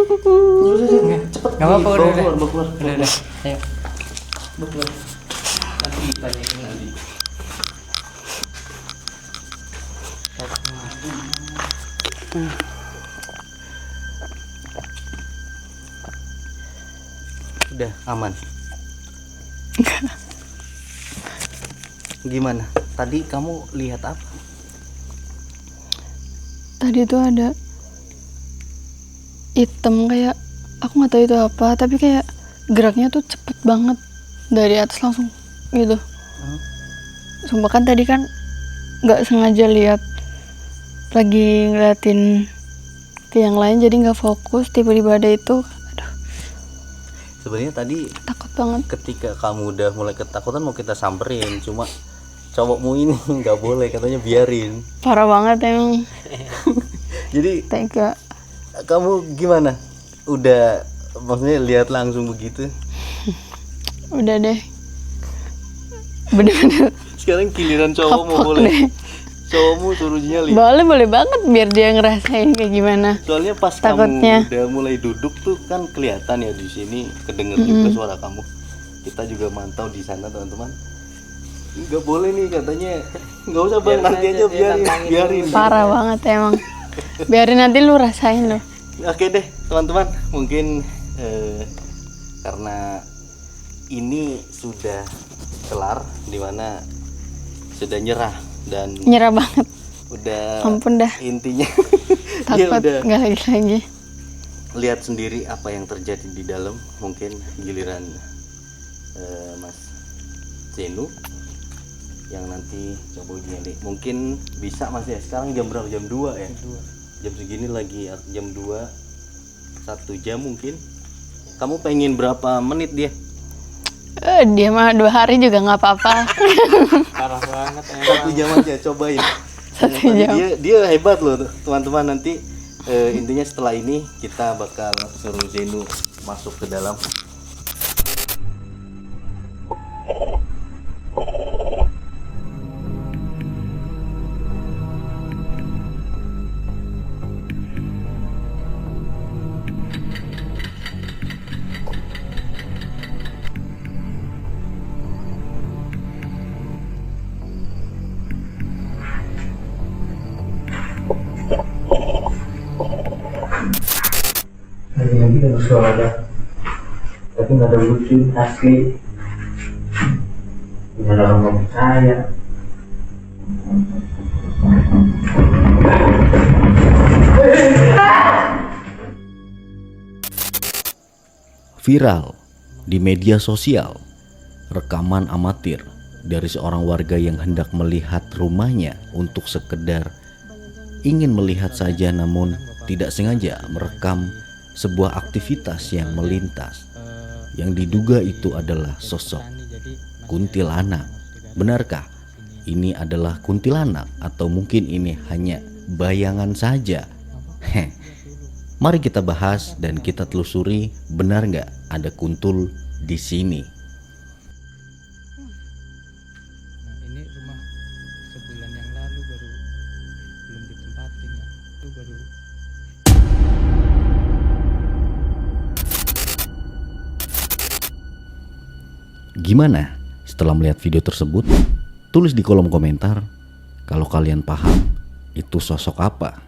Cepet. Gak apa-apa, udah. Keluar. Ayo. Keluar. Nanti tanyain nanti. Udah aman. Gimana? Tadi kamu lihat apa? Tadi tuh ada hitam, kayak aku nggak tahu itu apa, tapi kayak geraknya tuh cepet banget dari atas langsung gitu. Sumpah kan tadi kan nggak sengaja lihat, lagi ngeliatin ke yang lain jadi nggak fokus, tiba-tiba ada itu. Aduh, Sebenarnya tadi takut banget. ketika kamu udah mulai ketakutan mau kita samperin, cuma cowokmu ini nggak boleh, katanya biarin. Parah banget emang. Jadi Tega. kamu gimana? Udah maksudnya lihat langsung begitu? Udah deh, bener-bener Sekarang giliran cowok mau kapok boleh. deh. Cowokmu suruhnya lihat. Boleh banget biar dia ngerasain kayak gimana. Soalnya pas Takutnya. kamu udah mulai duduk tuh kan kelihatan ya di sini, kedenger juga suara kamu. Kita juga mantau di sana teman-teman. Nggak boleh nih katanya. Nggak usah bang, nanti aja biarin. Parah banget emang. Biarin nanti lu rasain loh. Oke deh teman-teman, mungkin karena ini sudah kelar, dimana sudah nyerah dan Nyerah banget. udah Ampun dah. intinya dia Takut udah nggak lagi. lihat sendiri apa yang terjadi di dalam. Mungkin giliran Mas Zenu yang nanti coba uji nyali. Mungkin bisa Mas ya. Sekarang jam berapa? Jam 2 ya? Jam segini lagi jam 2, 1 jam mungkin. Kamu pengen berapa menit dia? Dia mah 2 hari juga nggak apa-apa. Parah banget emang. 1 jam aja cobain. 1 Tadi jam. dia hebat loh teman-teman. Nanti intinya setelah ini kita bakal suruh Zenu masuk ke dalam. Lagi ada suara, tapi nggak ada wujud asli. Gimana orang nggak percaya? Viral di media sosial, rekaman amatir dari seorang warga yang hendak melihat rumahnya untuk sekedar ingin melihat saja, namun tidak sengaja merekam sebuah aktivitas yang melintas, yang diduga itu adalah sosok kuntilanak. Benarkah ini adalah kuntilanak atau mungkin ini hanya bayangan saja? Mari kita bahas dan kita telusuri, benar nggak ada kuntul di sini. Ini rumah sebulan yang lalu baru belum ditempatin ya. Itu baru Gimana setelah melihat video tersebut? Tulis di kolom komentar kalau kalian paham itu sosok apa.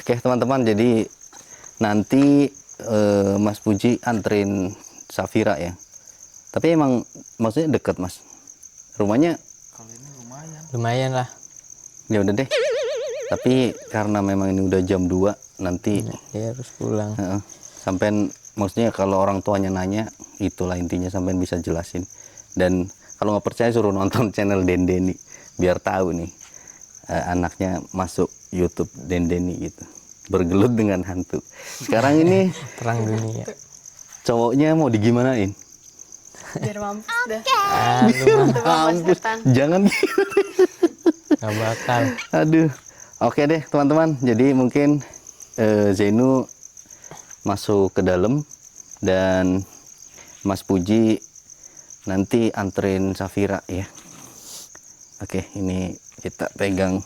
Oke teman-teman, jadi nanti Mas Puji anterin Safira ya. Tapi emang maksudnya deket Mas rumahnya? lumayan lah. Ya udah deh. Tapi karena memang ini udah jam 2 nanti Dia harus pulang. sampai maksudnya kalau orang tuanya nanya, itulah intinya, sampai bisa jelasin. Dan kalau nggak percaya suruh nonton channel Dendeni biar tahu nih anaknya masuk YouTube Dendeni gitu. bergelut dengan hantu. Sekarang ini Terang dunia. cowoknya mau digimanain? Biar mampus dah. Aduh, Mampus, jangan. nggak bakal. Aduh. Oke deh teman-teman. Jadi mungkin Zainu masuk ke dalam dan Mas Puji nanti anterin Safira ya. Oke, ini kita pegang.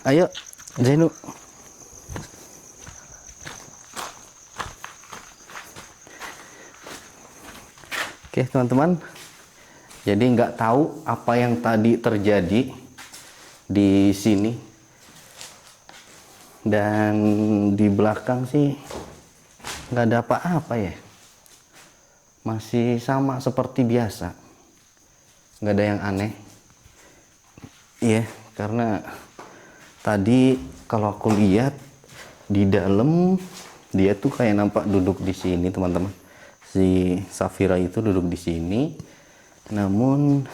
Ayo, Zainu. Oke teman-teman. Jadi nggak tahu apa yang tadi terjadi di sini. Dan di belakang sih nggak ada apa-apa ya. Masih sama seperti biasa, nggak ada yang aneh. Iya, karena tadi kalau aku lihat di dalam dia tuh kayak nampak duduk di sini teman-teman. Si Safira itu duduk di sini, namun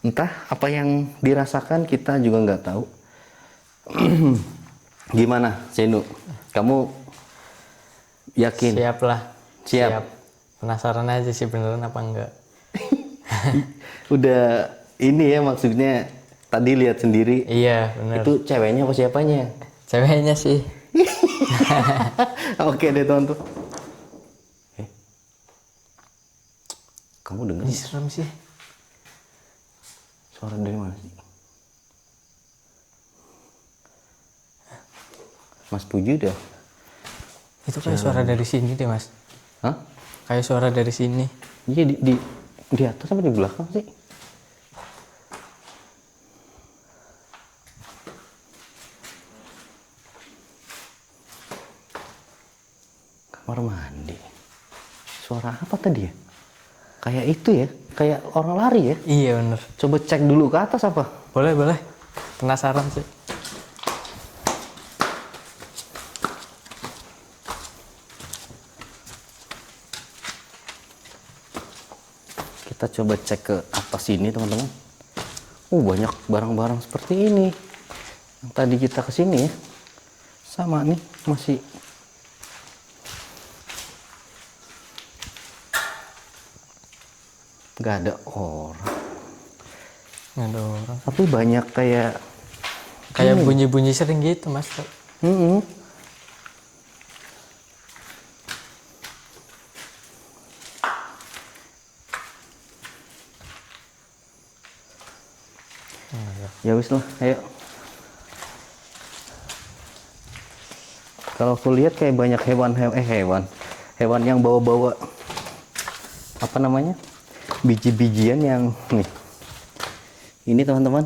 entah apa yang dirasakan kita juga nggak tahu. Gimana, Zainu? Kamu yakin? Siap lah. Siap. Penasaran aja sih beneran apa enggak. Udah ini ya maksudnya tadi lihat sendiri. Iya bener. Itu ceweknya apa siapanya? Ceweknya sih. Oke deh teman tuh. Kamu dengar Ini serem sih. suara dari mana sih? Mas Puji udah. Itu kayak suara dari sini deh mas. Hah? Kayak suara dari sini. Iya di atas apa di belakang sih? Kamar mandi. Suara apa tadi ya? Kayak itu ya, kayak orang lari ya. Iya bener. Coba cek dulu ke atas apa? Boleh boleh. Penasaran sih. Kita coba cek ke atas ini teman-teman. Banyak barang-barang seperti ini. Yang tadi kita kesini ya. Sama nih masih. Nggak ada orang. Nggak ada orang. Tapi banyak kayak Kayak bunyi-bunyi sering gitu mas. Mm-mm. Ya wis lah, ayo. Kalau aku lihat kayak banyak hewan yang bawa-bawa apa namanya? Biji-bijian yang nih. Ini teman-teman.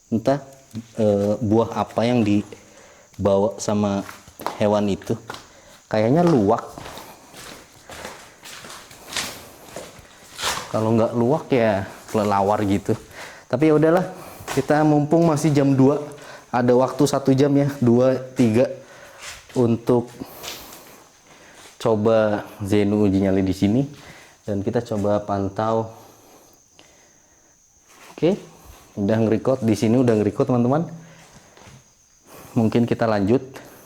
Entah buah apa yang dibawa sama hewan itu. Kayaknya luwak. Kalau nggak luwak ya kelelawar gitu. Tapi ya udahlah, kita mumpung masih jam 2, ada waktu 1 jam ya, 2, 3 untuk coba Zainu uji nyali di sini dan kita coba pantau. Oke, udah nge-record di sini, udah nge-record teman-teman. Mungkin kita lanjut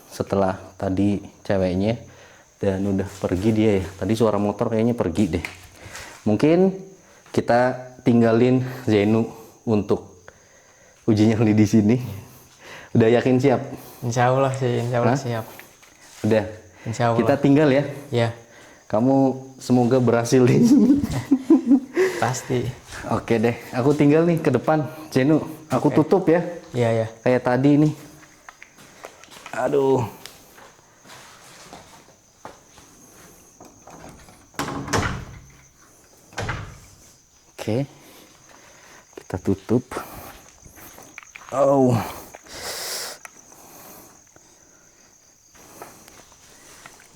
setelah tadi ceweknya dan udah pergi dia ya. Tadi suara motor kayaknya pergi deh. Mungkin kita tinggalin Zainu untuk uji nyali di sini. Udah yakin siap? Insya Allah sih, insya Allah siap. Udah. Insya Allah. Kita tinggal ya. Ya, Kamu semoga berhasil deh. pasti. Oke deh, aku tinggal nih ke depan. Zainu, aku tutup ya. Iya, ya. Kayak tadi nih. Aduh. Oke. Kita tutup. Oh.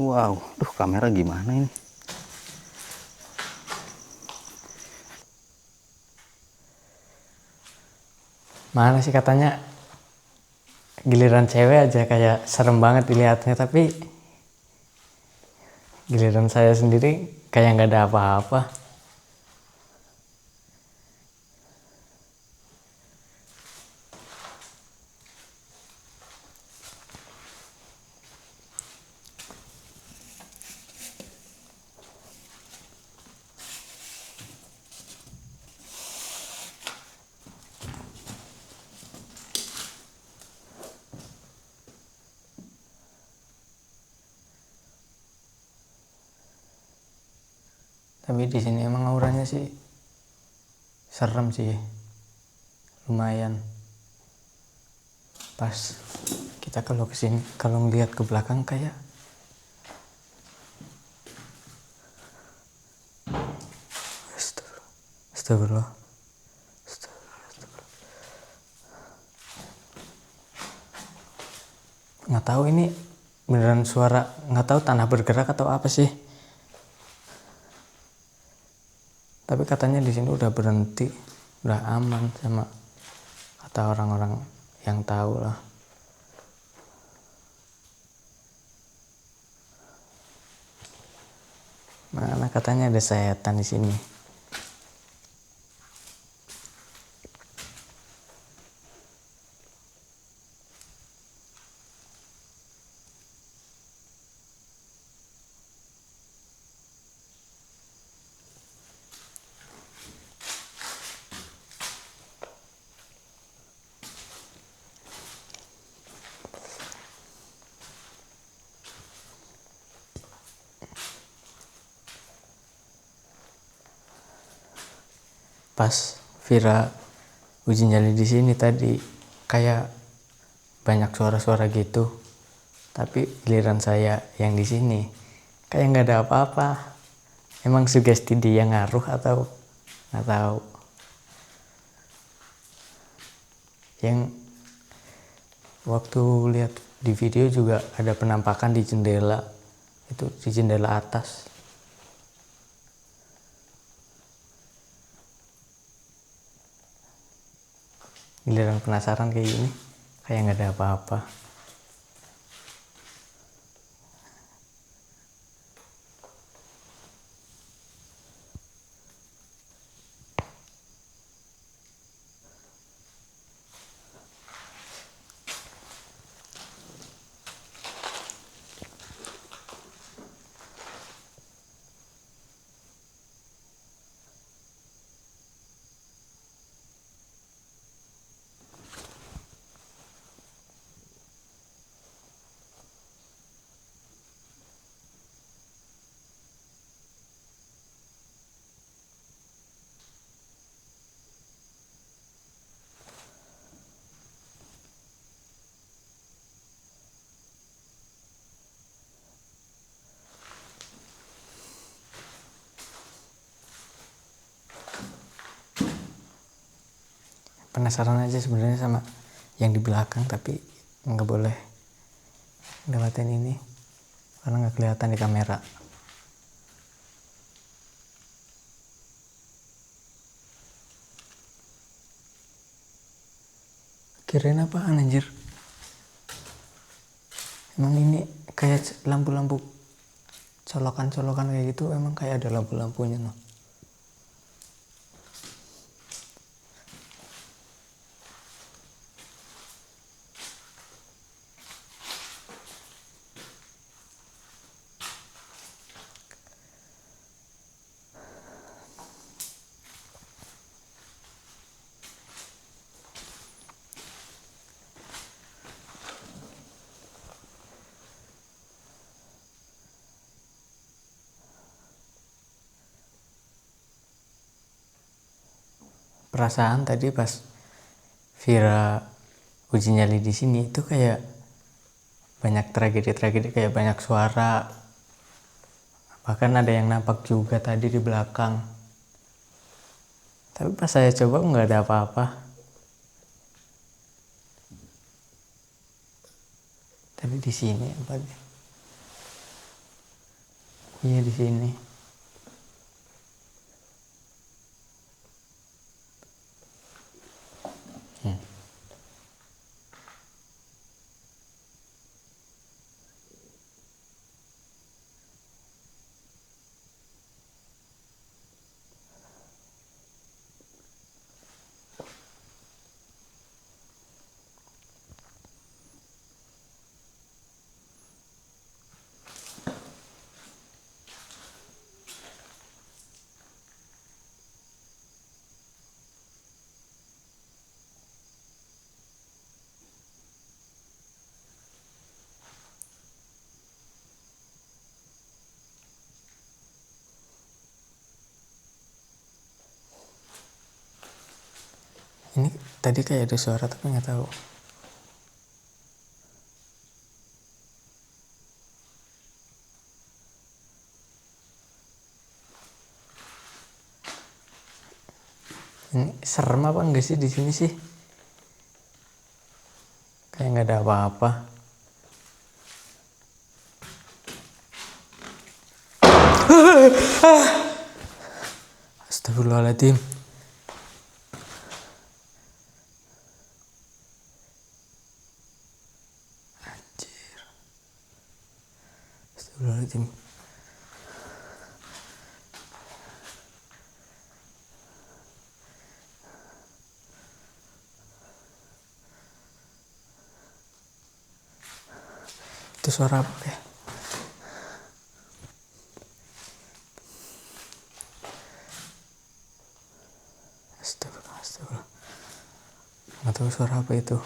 Wow, duh kamera gimana ini? Mana sih katanya giliran cewek aja kayak serem banget dilihatnya, tapi giliran saya sendiri kayak nggak ada apa-apa. Tapi di sini emang auranya sih serem sih, lumayan. Pas kita kalau kesini, kalau ngeliat ke belakang kayak astagfirullah. Nggak tahu ini beneran suara, nggak tahu tanah bergerak atau apa sih. Tapi katanya di sini udah berhenti, udah aman sama kata orang-orang yang tahu lah. Mana katanya ada setan di sini. Pas Vira uji nyali di sini tadi kayak banyak suara-suara gitu, tapi giliran saya yang di sini kayak nggak ada apa-apa. Emang sugesti dia ngaruh atau nggak tahu. Yang waktu lihat di video juga ada penampakan di jendela, itu di jendela atas. Giliran penasaran kayak gini kayak nggak ada apa-apa. Penasaran aja sebenarnya sama yang di belakang, tapi nggak boleh lewatin ini karena nggak kelihatan di kamera. Kirain apaan anjir? Emang ini kayak lampu-lampu colokan-colokan kayak gitu, emang kayak ada lampu-lampunya loh. Perasaan tadi pas Vira uji nyali di sini itu kayak banyak tragedi-tragedi, kayak banyak suara. Bahkan ada yang nampak juga tadi di belakang. Tapi pas saya coba nggak ada apa-apa. Tadi di sini apa? Iya di sini. Ini tadi kayak ada suara tapi nggak tahu. Ini serem apa enggak sih di sini sih? Kayak nggak ada apa-apa. Astagfirullahaladzim. Anjir. Astagfirullahaladzim. Itu suara apa ya? Astagfirullah. Nggak tahu suara apa itu.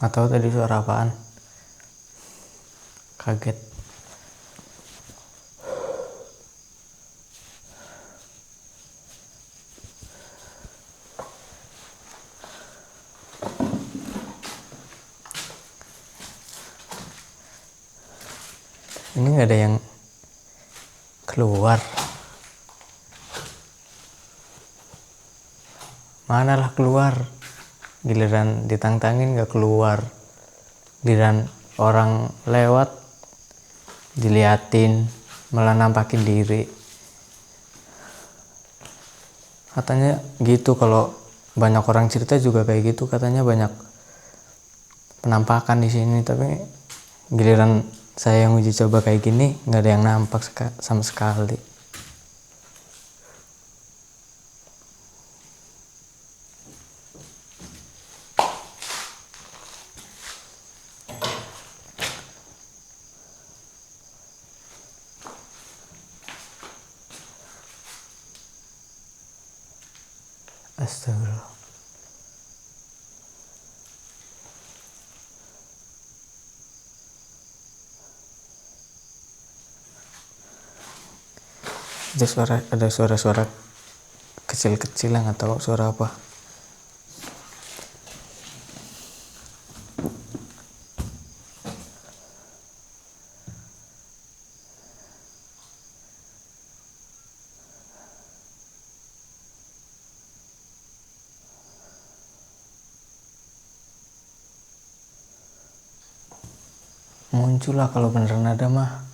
Nggak tahu tadi suara apaan. Kaget. Ini nggak ada yang keluar. Manalah keluar. Giliran ditantangin nggak keluar. Giliran orang lewat diliatin, malah nampakin diri. Katanya gitu, kalau banyak orang cerita juga kayak gitu, katanya banyak penampakan di sini. Tapi giliran saya yang uji coba kayak gini, nggak ada yang nampak sama sekali. Astagfirullah. Ada suara-suara kecil-kecil, nggak tahu suara apa. Muncul lah kalau beneran ada mah.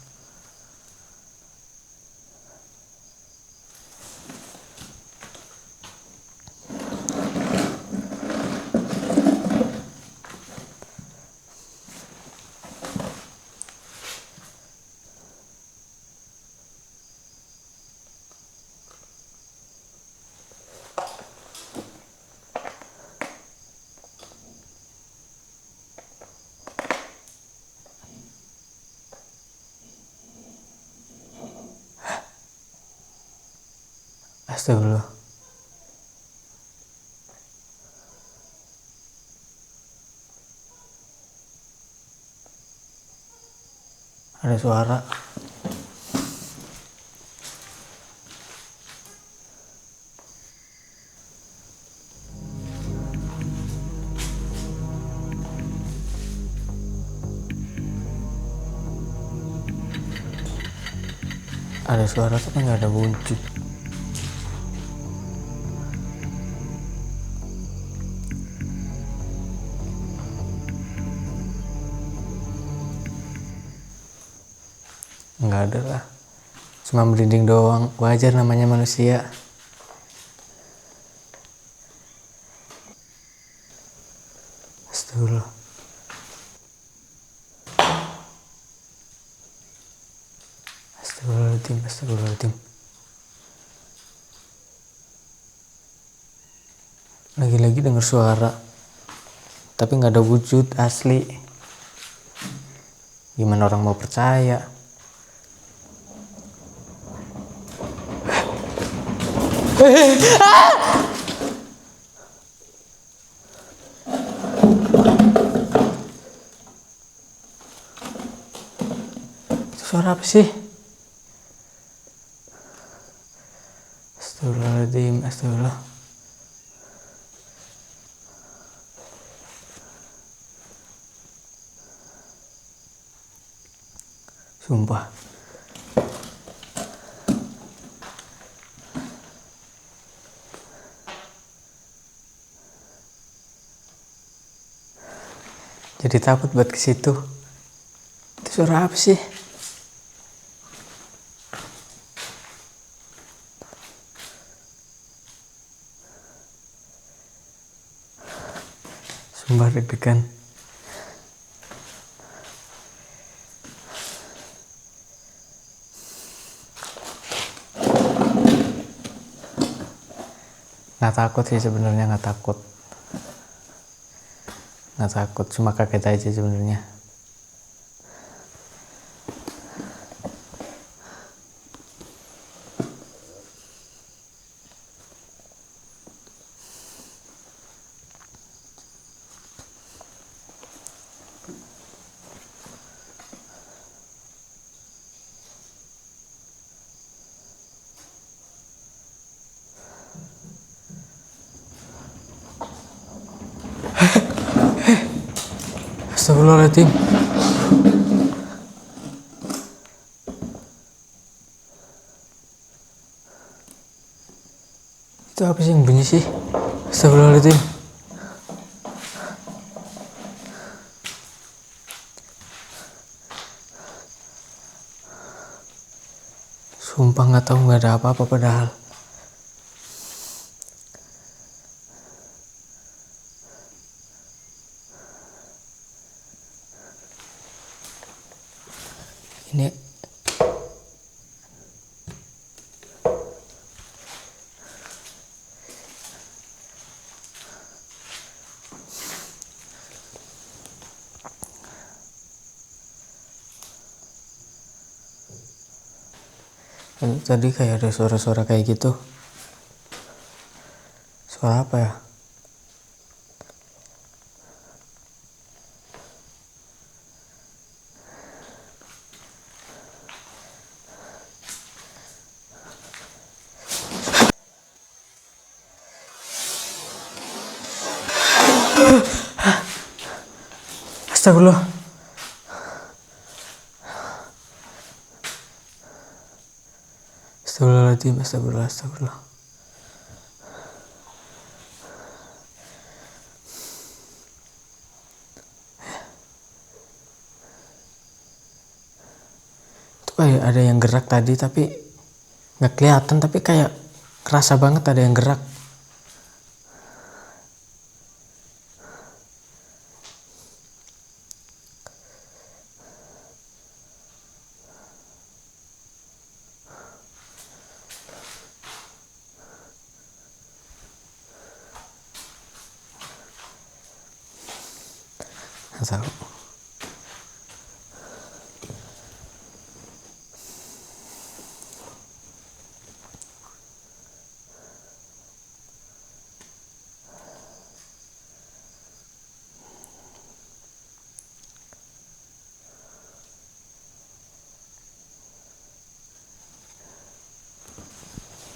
Astagfirullah. Ada suara. Ada suara tapi nggak ada wujud. Nggak ada lah, cuma merinding doang. Wajar, namanya manusia. Astagfirullah. Astagfirullahaladzim, astagfirullahaladzim. Lagi-lagi dengar suara tapi nggak ada wujud asli. Gimana orang mau percaya? Suara apa sih? Astagfirullahaladzim, astagfirullah. Sumpah. Jadi takut buat ke situ. Itu suara apa sih? Sumpah deg-degan. Nggak takut sih sebenarnya, nggak takut. Nggak takut, cuma kaget aja sebenarnya. Astagfirullahaladzim. Itu apa sih yang bunyi sih? Astagfirullahaladzim. Sumpah nggak tahu, nggak ada apa-apa padahal. Ini tadi kayak ada suara-suara kayak gitu. Suara apa ya? Astagfirullah. Astagfirullahaladzim, astagfirullah, astagfirullah. Itu kayak ada yang gerak tadi tapi nggak kelihatan, tapi kayak kerasa banget ada yang gerak. Nggak tahu.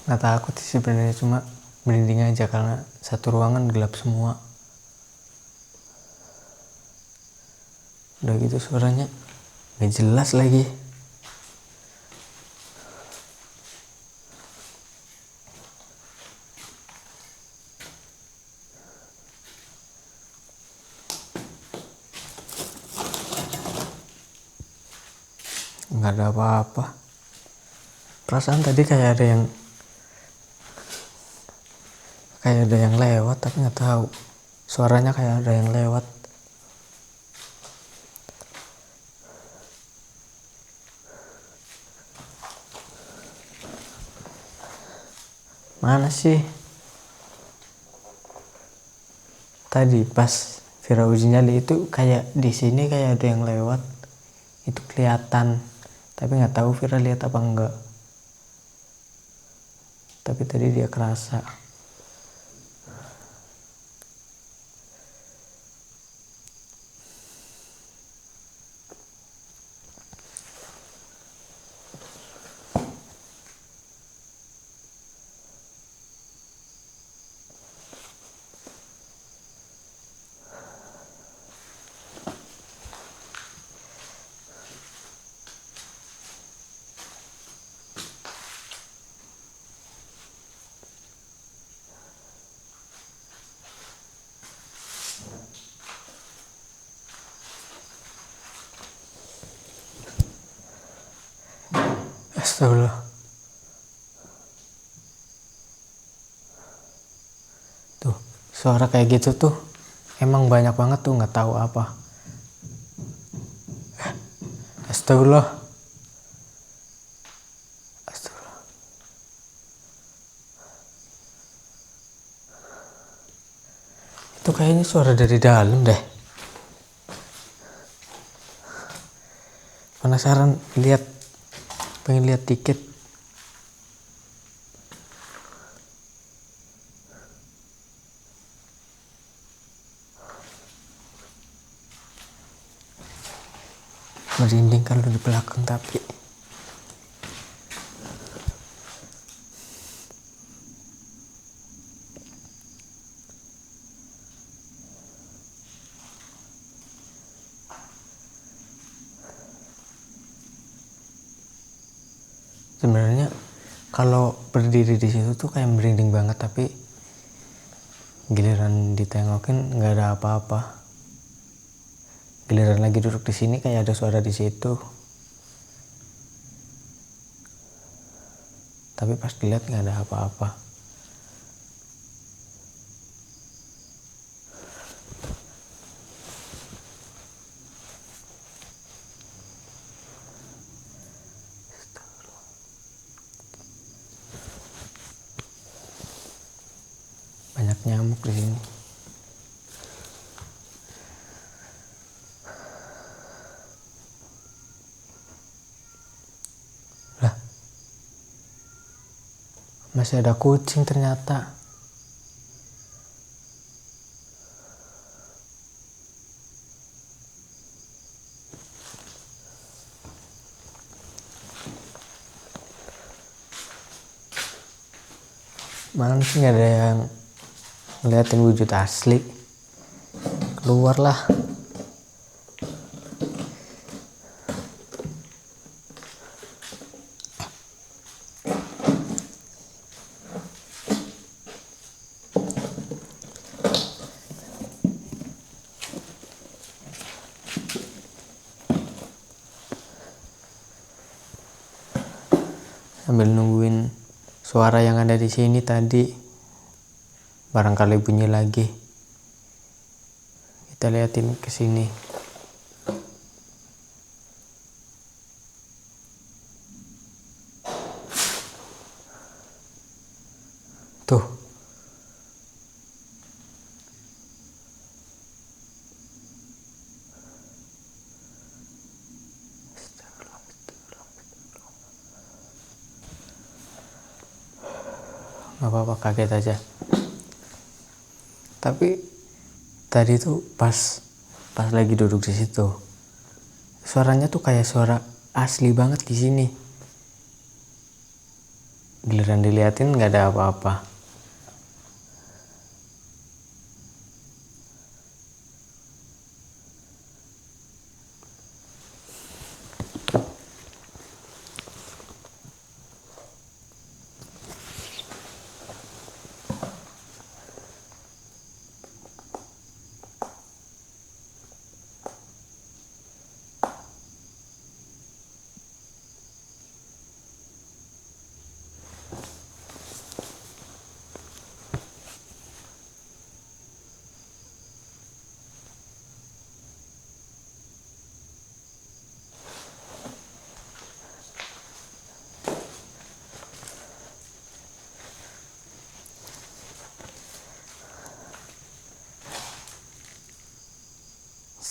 Nggak takut sih sebenarnya, cuma merinding aja karena satu ruangan gelap semua. Udah gitu suaranya nggak jelas lagi. Nggak ada apa-apa. Perasaan tadi kayak ada yang lewat, tapi nggak tahu. Suaranya kayak ada yang lewat. Mana sih? Tadi pas Vira uji nyali itu kayak di sini kayak ada yang lewat. Itu kelihatan. Tapi nggak tahu Vira lihat apa enggak. Tapi tadi dia kerasa. Astagfirullah. Tuh, suara kayak gitu tuh emang banyak banget tuh, nggak tahu apa. Astagfirullah. Astagfirullah. Itu kayaknya suara dari dalam deh. Penasaran lihat, pengen lihat tiket. Merinding kalau di belakang tapi sebenarnya kalau berdiri di situ tuh kayak merinding banget, tapi giliran ditengokin nggak ada apa-apa. Giliran lagi duduk di sini kayak ada suara di situ, tapi pas dilihat nggak ada apa-apa. Banyak nyamuk di sini. Lah, masih ada kucing ternyata. Mana sih nggak ada yang ngeliatin wujud asli. Keluarlah. Sambil nungguin suara yang ada di sini tadi barangkali bunyi lagi, kita liatin ke sini. Tuh, nggak apa-apa, kaget aja. Tapi tadi tuh pas lagi duduk di situ, suaranya tuh kayak suara asli banget di sini. Giliran diliatin nggak ada apa-apa.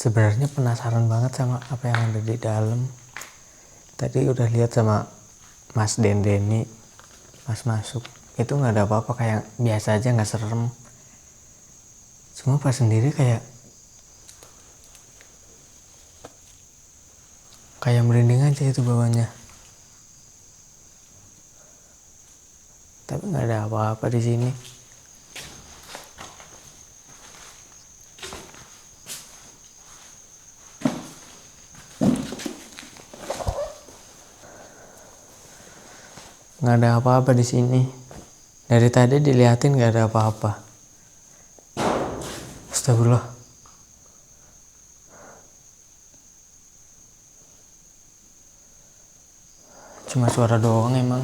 Sebenarnya penasaran banget sama apa yang ada di dalam. Tadi udah lihat sama Mas Dendeni pas masuk, itu nggak ada apa-apa, kayak biasa aja, nggak serem. Cuma pas sendiri kayak merinding aja itu bawahnya. Tapi nggak ada apa-apa di sini. Nggak ada apa-apa di sini. Dari tadi diliatin nggak ada apa-apa. Astagfirullah. Cuma suara doang emang.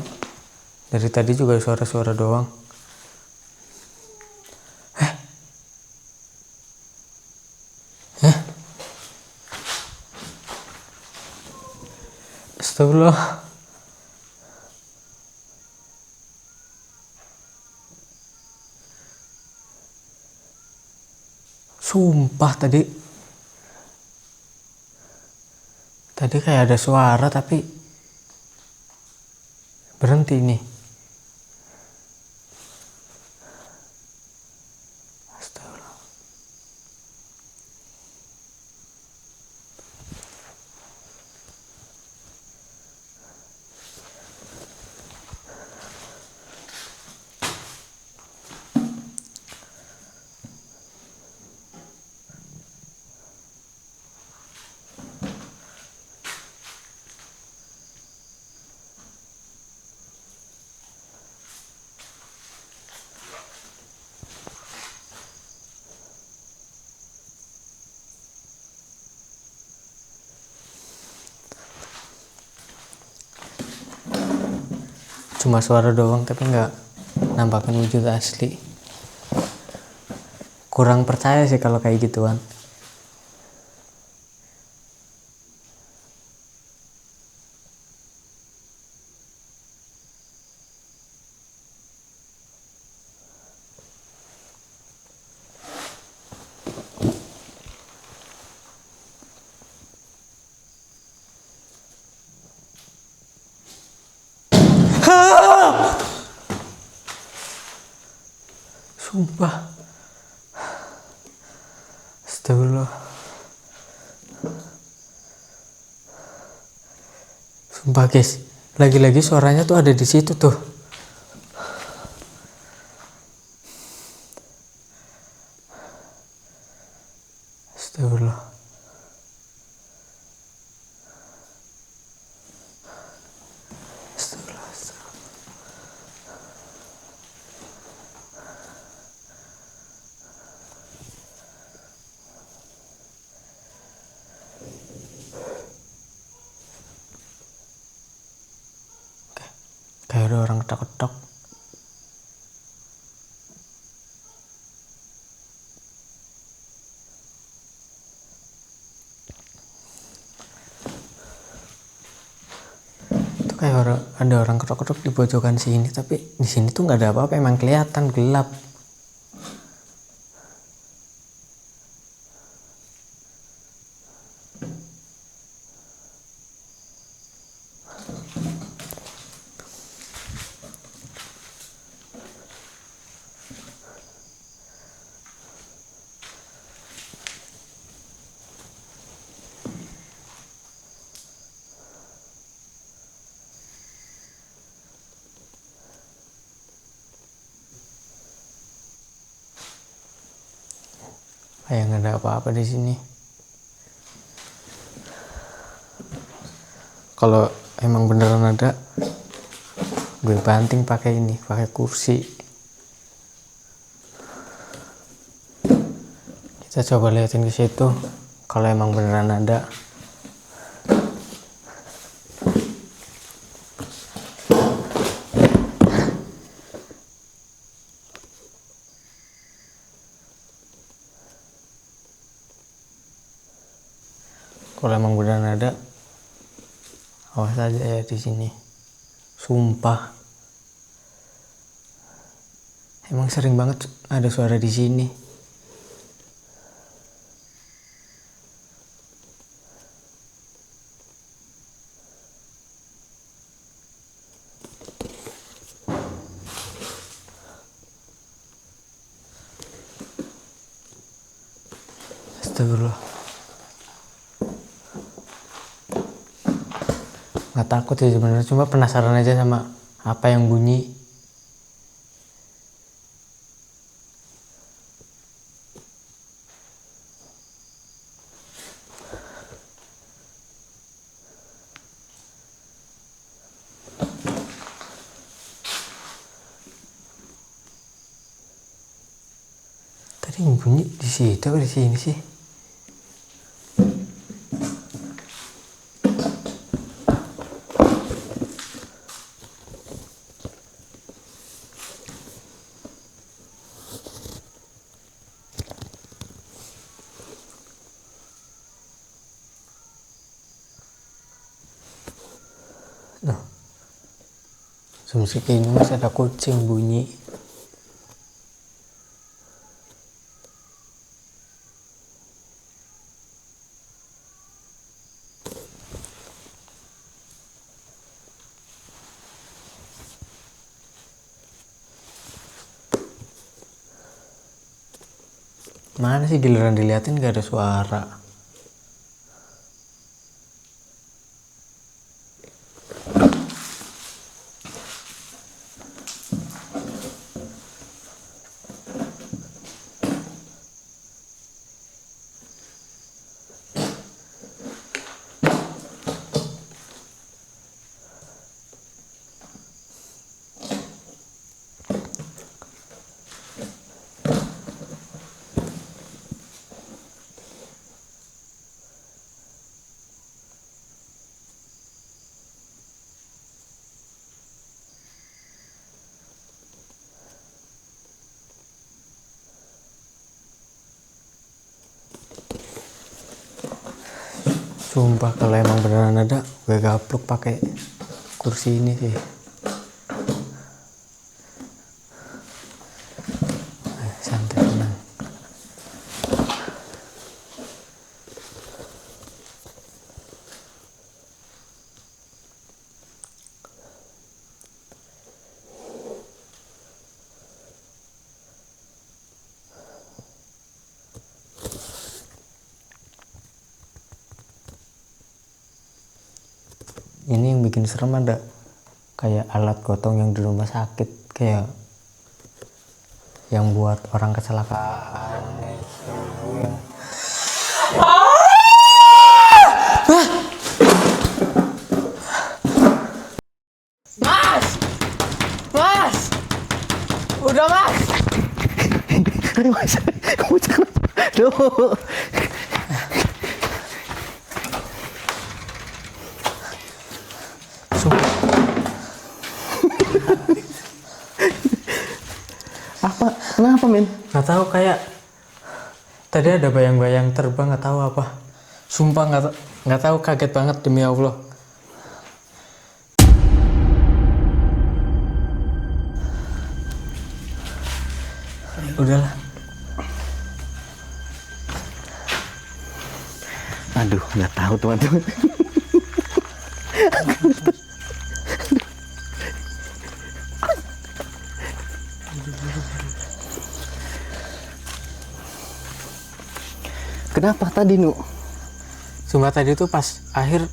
Dari tadi juga suara-suara doang. Astagfirullah. Sumpah tadi kayak ada suara tapi berhenti nih. Astagfirullah. Cuma suara doang tapi nggak nampakin wujud asli. Kurang percaya sih kalau kayak gituan. Sumpah. Astagfirullah. Sumpah guys, lagi-lagi suaranya tuh ada di situ tuh. Astagfirullah. Astagfirullah. Kayak ada orang ketok-ketok. Itu kayak ada orang ketok-ketok di pojokan sini, tapi di sini tuh nggak ada apa-apa, emang kelihatan gelap. Kayak nggak ada apa-apa di sini. Kalau emang beneran ada, gue banting pakai ini, pakai kursi. Kita coba liatin ke situ. Kalau emang beneran ada. Kalau emang beneran ada, awas aja ya di sini. Sumpah. Emang sering banget ada suara di sini. Astagfirullah. Nggak takut sih sebenarnya, cuma penasaran aja sama apa yang bunyi. Tadi yang bunyi di situ atau di sini sih? Loh, sumsik ini mas ada kucing bunyi. Mana sih, giliran diliatin gak ada suara. Sumpah kalau emang beneran ada, gue gaplok pakai kursi ini sih. Santai, tenang. Ini yang bikin serem ada kayak alat gotong yang di rumah sakit, kayak yang buat orang kecelakaan. Mas, udah mas. Ayo mas, kamu jangan. Duh. Apa? Kenapa men? Nggak tahu, kayak tadi ada bayang-bayang terbang, nggak tahu apa. Sumpah nggak tahu, kaget banget demi Allah. Udahlah. Aduh, nggak tahu teman-teman. Kenapa tadi, Nu? Sumpah tadi tuh pas akhir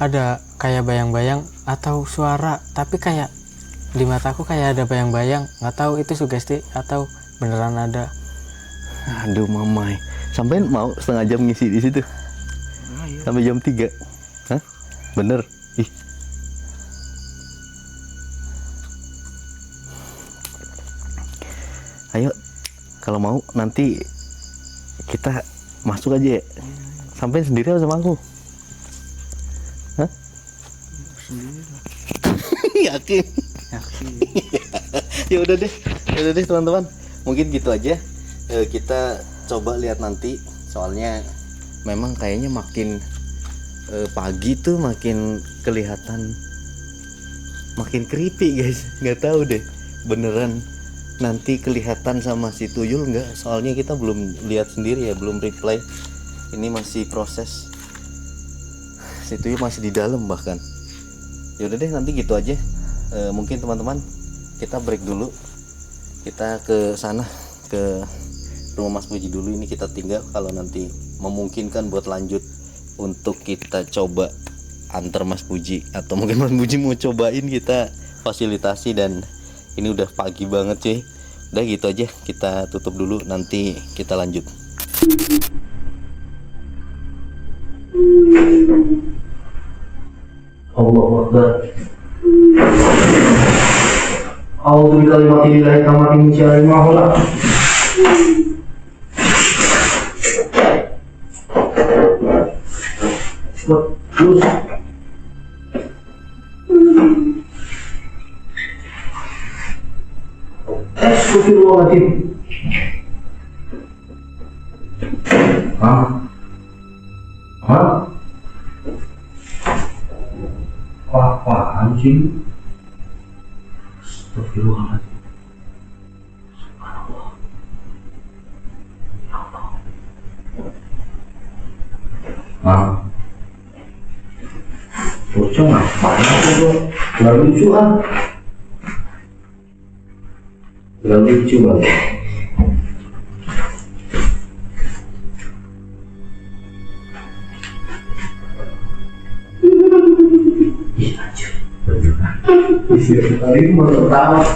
ada kayak bayang-bayang atau suara, tapi kayak di mataku kayak ada bayang-bayang. Nggak tahu itu sugesti atau beneran ada. Aduh, mamai. Sampai mau setengah jam ngisi di situ. Sampai jam 3. Hah? Bener? Ih. Ayo, kalau mau nanti kita masuk aja ya. Sampai sendiri atau sama aku? Hah? Sendiri. Yakin? Ya udah deh teman-teman. Mungkin gitu aja. Kita coba lihat nanti. Soalnya memang kayaknya makin pagi tuh makin kelihatan makin creepy guys. Nggak tahu deh beneran nanti kelihatan sama si tuyul nggak, soalnya kita belum lihat sendiri ya, belum reply. Ini masih proses, si tuyul masih di dalam bahkan. Ya udah deh, nanti gitu aja. Mungkin teman-teman kita break dulu, kita ke sana, ke rumah Mas Puji dulu. Ini kita tinggal, kalau nanti memungkinkan buat lanjut untuk kita coba antar Mas Puji, atau mungkin Mas Puji mau cobain kita fasilitasi. Dan ini udah pagi banget cuy. Udah gitu aja, kita tutup dulu, nanti kita lanjut. Allahu Akbar. A'udzu bikalimatillahi tammati min syarri ma khalaq. Terus Astagfirullahaladzim. Hah? anjing. Astagfirullahaladzim. Subhanallah. Ya Allah. Bocah ngapain tuh? Gak lucu ah. Gak lucu banget. Ih anjir. Isi kali mau ketawa.